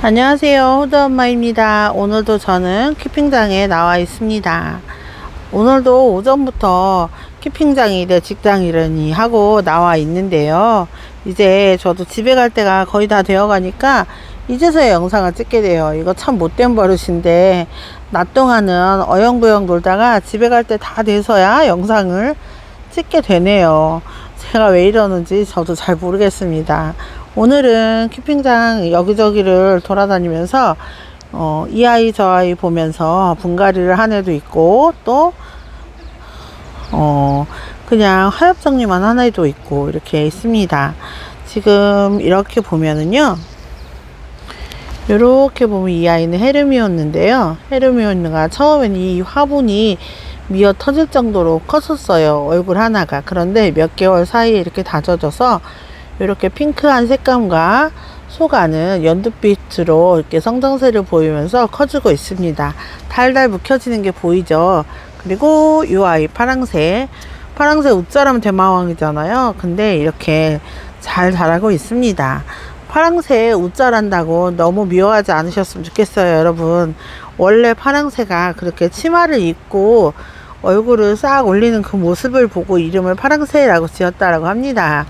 안녕하세요, 호두엄마입니다. 오늘도 저는 키핑장에 나와 있습니다. 오늘도 오전부터 키핑장 일에 직장 일을 하고 나와 있는데요. 이제 저도 집에 갈 때가 거의 다 되어 가니까 이제서야 영상을 찍게 돼요. 이거 참 못된 버릇인데 낮 동안은 어영부영 놀다가 집에 갈 때 다 돼서야 영상을 찍게 되네요. 제가 왜 이러는지 저도 잘 모르겠습니다. 오늘은 키핑장 여기저기를 돌아다니면서 이 아이 저 아이 보면서 분갈이를 한 애도 있고 또 그냥 하엽 정리만 한 애도 있고 이렇게 있습니다. 지금 이렇게 보면은요, 이렇게 보면 이 아이는 헤르미온인데요. 헤르미온가 처음엔 이 화분이 미어 터질 정도로 컸었어요, 얼굴 하나가. 그런데 몇 개월 사이에 이렇게 다져져서 이렇게 핑크한 색감과 속안은 연두빛으로 이렇게 성장세를 보이면서 커지고 있습니다. 달달 묵혀지는 게 보이죠. 그리고 이 아이 파랑새 웃자라면 대마왕이잖아요. 근데 이렇게 잘 자라고 있습니다. 파랑새 웃자란다고 너무 미워하지 않으셨으면 좋겠어요, 여러분. 원래 파랑새가 그렇게 치마를 입고 얼굴을 싹 올리는 그 모습을 보고 이름을 파랑새라고 지었다라고 합니다.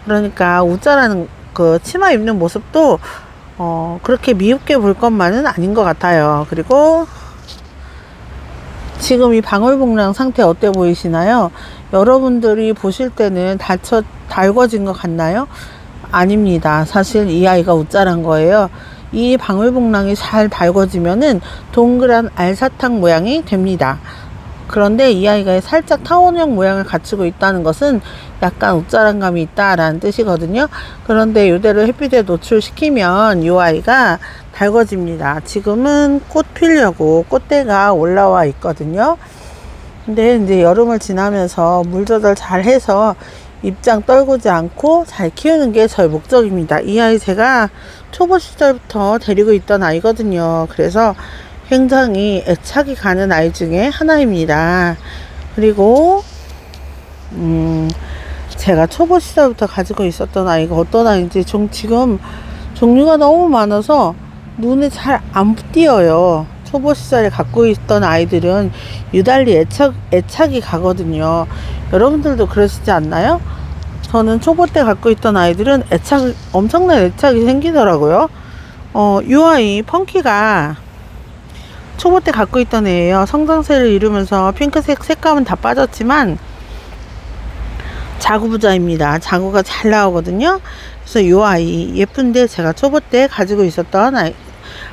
그러니까 웃자라는 그 치마 입는 모습도 그렇게 미흡게 볼 것만은 아닌 것 같아요. 그리고 지금 이 방울복랑 상태 어때 보이시나요? 여러분들이 보실 때는 달궈진 것 같나요? 아닙니다. 사실 이 아이가 웃자란 거예요. 이 방울복랑이 잘 달궈지면은 동그란 알사탕 모양이 됩니다. 그런데 이 아이가 살짝 타원형 모양을 갖추고 있다는 것은 약간 웃자란 감이 있다라는 뜻이거든요. 그런데 이대로 햇빛에 노출시키면 이 아이가 달궈집니다. 지금은 꽃 피려고 꽃대가 올라와 있거든요. 근데 이제 여름을 지나면서 물 조절 잘 해서 입장 떨구지 않고 잘 키우는 게 저의 목적입니다. 이 아이 제가 초보 시절부터 데리고 있던 아이거든요. 그래서 굉장히 애착이 가는 아이 중에 하나입니다. 그리고 제가 초보 시절부터 가지고 있었던 아이가 어떤 아이인지 지금 종류가 너무 많아서 눈에 잘 안 띄어요. 초보 시절에 갖고 있던 아이들은 유달리 애착이 가거든요. 여러분들도 그러시지 않나요? 저는 초보 때 갖고 있던 아이들은 엄청난 애착이 생기더라고요. 이 아이 펑키가 초보 때 갖고 있던 애예요. 성장세를 이루면서 핑크색 색감은 다 빠졌지만 자구부자입니다. 자구가 잘 나오거든요. 그래서 이 아이 예쁜데 제가 초보 때 가지고 있었던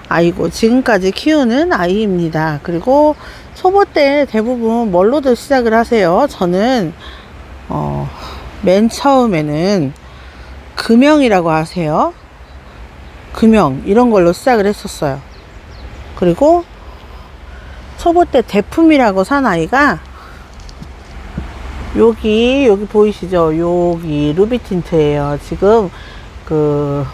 아이고 지금까지 키우는 아이입니다. 그리고 초보 때 대부분 뭘로들 시작을 하세요? 저는 맨 처음에는 금형이라고 하세요. 금형 이런 걸로 시작을 했었어요. 그리고 초보 때 대품이라고 산 아이가 여기 보이시죠? 여기 루비 틴트예요. 지금 그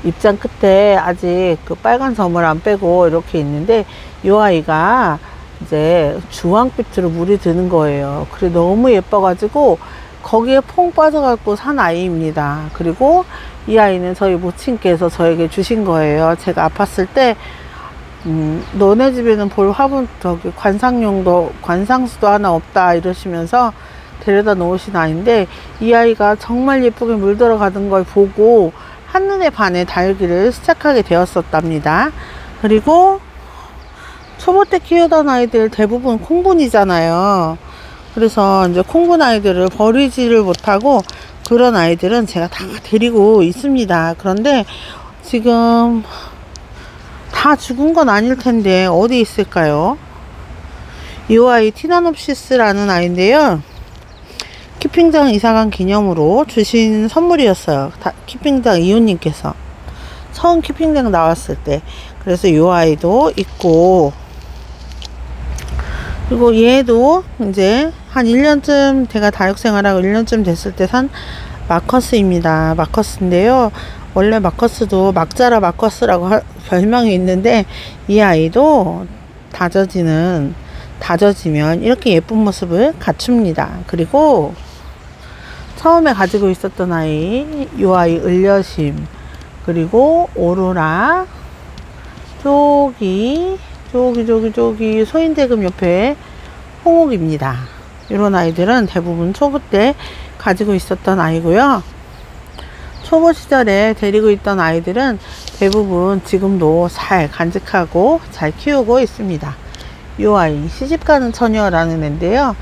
입장 끝에 아직 그 빨간 점을 안 빼고 이렇게 있는데 이 아이가 이제 주황빛으로 물이 드는 거예요. 그래 너무 예뻐가지고 거기에 퐁 빠져갖고 산 아이입니다. 그리고 이 아이는 저희 모친께서 저에게 주신 거예요. 제가 아팠을 때 너네 집에는 볼 화분 관상수도 하나 없다 이러시면서 데려다 놓으신 아이인데 이 아이가 정말 예쁘게 물들어 가는 걸 보고 한눈에 반해 달기를 시작하게 되었었답니다. 그리고 초보 때 키우던 아이들 대부분 콩분이잖아요. 그래서 이제 콩분 아이들을 버리지를 못하고 그런 아이들은 제가 다 데리고 있습니다. 그런데 지금 다 죽은 건 아닐 텐데 어디 있을까요? 이 아이 티나놉시스라는 아이인데요. 키핑장 이사간 기념으로 주신 선물이었어요. 키핑장 이웃님께서 처음 키핑장 나왔을 때. 그래서 이 아이도 있고, 그리고 얘도 이제 한 1년쯤 제가 다육생활하고 1년쯤 됐을 때 산 마커스입니다. 마커스인데요. 원래 마커스도 막자라 마커스라고 별명이 있는데 이 아이도 다져지면 이렇게 예쁜 모습을 갖춥니다. 그리고 처음에 가지고 있었던 아이, 이 아이 을려심, 그리고 오로라, 저기 소인대금 옆에 홍옥입니다. 이런 아이들은 대부분 초보 때 가지고 있었던 아이고요. 초보 시절에 데리고 있던 아이들은 대부분 지금도 잘 간직하고 잘 키우고 있습니다. 이 아이 시집가는 처녀라는 애인데요.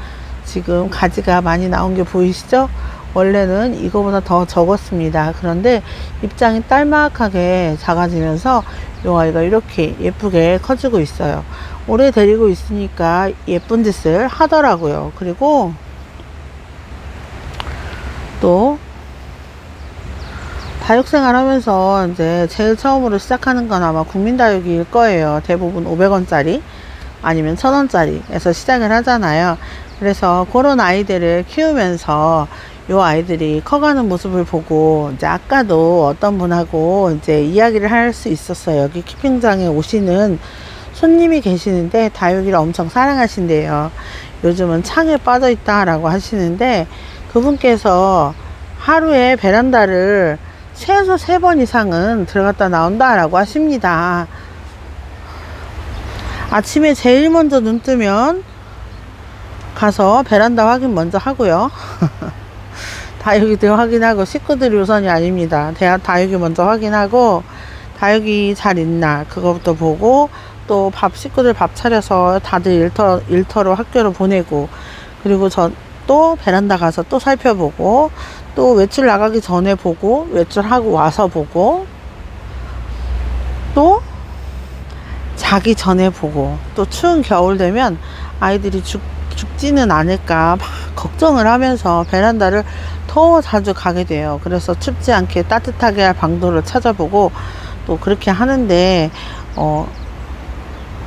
지금 가지가 많이 나온 게 보이시죠? 원래는 이거보다 더 적었습니다. 그런데 입장이 딸막하게 작아지면서 이 아이가 이렇게 예쁘게 커지고 있어요. 오래 데리고 있으니까 예쁜 짓을 하더라고요. 그리고 또 다육생활 하면서 이제 제일 처음으로 시작하는 건 아마 국민다육일 거예요. 대부분 500원짜리 아니면 1000원짜리에서 시작을 하잖아요. 그래서 그런 아이들을 키우면서 요 아이들이 커가는 모습을 보고 이제 아까도 어떤 분하고 이제 이야기를 할 수 있었어요. 여기 키핑장에 오시는 손님이 계시는데 다육이를 엄청 사랑하신대요. 요즘은 창에 빠져 있다라고 하시는데 그분께서 하루에 베란다를 최소 3번 이상은 들어갔다 나온다라고 하십니다. 아침에 제일 먼저 눈 뜨면 가서 베란다 확인 먼저 하고요. 다육이들 확인하고 식구들이 우선이 아닙니다. 다육이 먼저 확인하고 다육이 잘 있나 그거부터 보고 또 식구들 밥 차려서 다들 일터로 학교로 보내고 그리고 또 베란다 가서 또 살펴보고 또 외출 나가기 전에 보고 외출하고 와서 보고 또 자기 전에 보고 또 추운 겨울 되면 아이들이 죽지는 않을까 막 걱정을 하면서 베란다를 더 자주 가게 돼요. 그래서 춥지 않게 따뜻하게 할 방도를 찾아보고 또 그렇게 하는데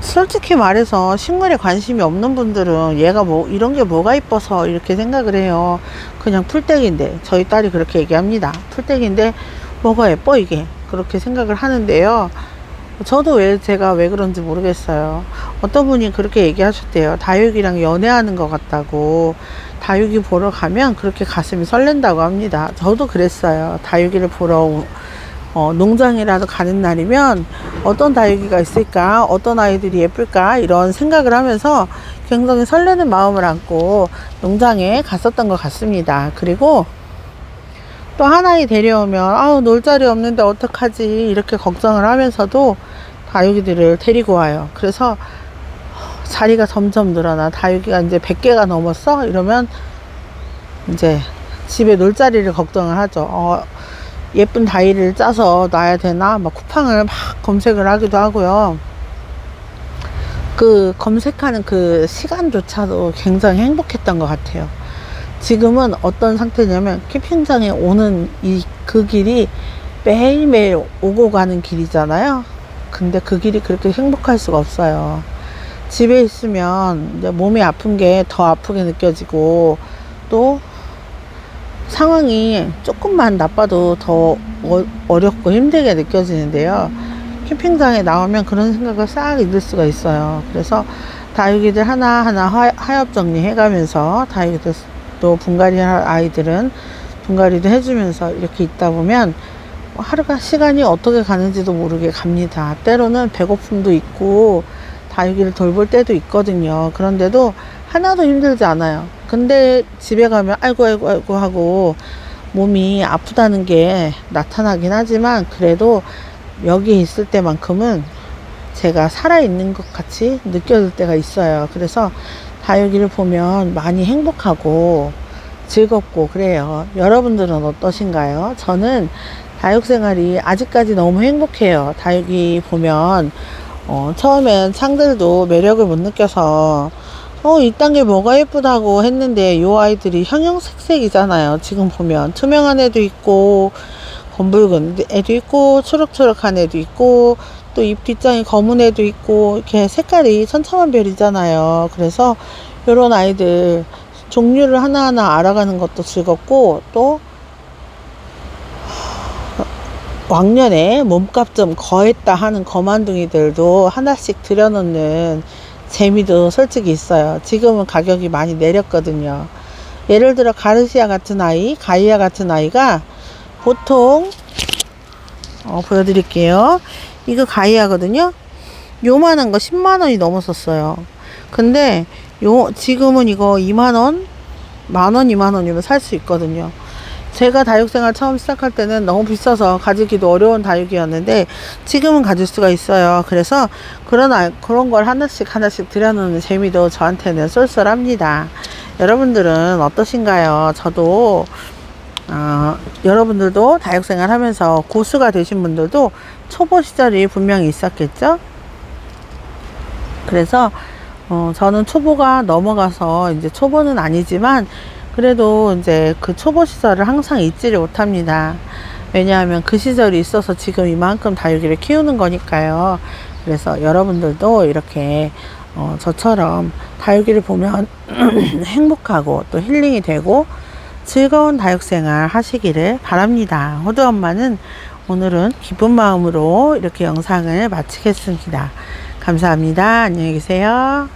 솔직히 말해서 식물에 관심이 없는 분들은 얘가 이런 게 뭐가 이뻐서 이렇게 생각을 해요. 그냥 풀떼기인데 저희 딸이 그렇게 얘기합니다. 풀떼기인데 뭐가 예뻐 이게 그렇게 생각을 하는데요. 저도 제가 왜 그런지 모르겠어요. 어떤 분이 그렇게 얘기하셨대요. 다육이랑 연애하는 것 같다고. 다육이 보러 가면 그렇게 가슴이 설렌다고 합니다. 저도 그랬어요. 다육이를 보러 농장이라도 가는 날이면 어떤 다육이가 있을까, 어떤 아이들이 예쁠까 이런 생각을 하면서 굉장히 설레는 마음을 안고 농장에 갔었던 것 같습니다. 그리고 또 하나이 데려오면 놀 자리 없는데 어떡하지 이렇게 걱정을 하면서도 다육이들을 데리고 와요. 그래서 자리가 점점 늘어나. 다육이가 이제 100개가 넘었어 이러면 이제 집에 놀 자리를 걱정을 하죠. 예쁜 다이를 짜서 놔야 되나 막 쿠팡을 막 검색을 하기도 하고요. 그 검색하는 그 시간조차도 굉장히 행복했던 것 같아요. 지금은 어떤 상태냐면 캠핑장에 오는 그 길이 매일매일 오고 가는 길이잖아요. 근데 그 길이 그렇게 행복할 수가 없어요. 집에 있으면 이제 몸이 아픈 게 더 아프게 느껴지고 또 상황이 조금만 나빠도 더 어렵고 힘들게 느껴지는데요. 캠핑장에 나오면 그런 생각을 싹 잊을 수가 있어요. 그래서 다육이들 하나하나 하엽 정리해 가면서 다육이들 또 분갈이 할 아이들은 분갈이도 해주면서 이렇게 있다 보면 하루가 시간이 어떻게 가는지도 모르게 갑니다. 때로는 배고픔도 있고 다육이를 돌볼 때도 있거든요. 그런데도 하나도 힘들지 않아요. 근데 집에 가면 아이고 하고 몸이 아프다는 게 나타나긴 하지만 그래도 여기 있을 때만큼은 제가 살아있는 것 같이 느껴질 때가 있어요. 그래서 다육이를 보면 많이 행복하고 즐겁고 그래요. 여러분들은 어떠신가요? 저는 다육생활이 아직까지 너무 행복해요. 다육이 보면 처음엔 창들도 매력을 못 느껴서 이딴 게 뭐가 예쁘다고 했는데 요 아이들이 형형색색이잖아요. 지금 보면 투명한 애도 있고 검붉은 애도 있고 초록초록한 애도 있고 또 잎 뒷장이 검은 애도 있고 이렇게 색깔이 천차만별이잖아요. 그래서 요런 아이들 종류를 하나하나 알아가는 것도 즐겁고 또 왕년에 몸값 좀 거했다 하는 거만둥이들도 하나씩 들여놓는 재미도 솔직히 있어요. 지금은 가격이 많이 내렸거든요. 예를 들어 가르시아 같은 아이, 가이아 같은 아이가 보통 보여드릴게요. 이거 가이아거든요. 요만한 거 10만 원이 넘었었어요. 근데 지금은 이거 2만 원, 만 원, 2만 원이면 살 수 있거든요. 제가 다육생활 처음 시작할 때는 너무 비싸서 가지기도 어려운 다육이었는데 지금은 가질 수가 있어요. 그래서 그런 걸 하나씩 들여놓는 재미도 저한테는 쏠쏠합니다. 여러분들은 어떠신가요? 저도 여러분들도 다육생활 하면서 고수가 되신 분들도 초보 시절이 분명히 있었겠죠? 그래서 저는 초보가 넘어가서 이제 초보는 아니지만 그래도 이제 그 초보 시절을 항상 잊지를 못합니다. 왜냐하면 그 시절이 있어서 지금 이만큼 다육이를 키우는 거니까요. 그래서 여러분들도 이렇게 저처럼 다육이를 보면 행복하고 또 힐링이 되고 즐거운 다육생활 하시기를 바랍니다. 호두 엄마는 오늘은 기쁜 마음으로 이렇게 영상을 마치겠습니다. 감사합니다. 안녕히 계세요.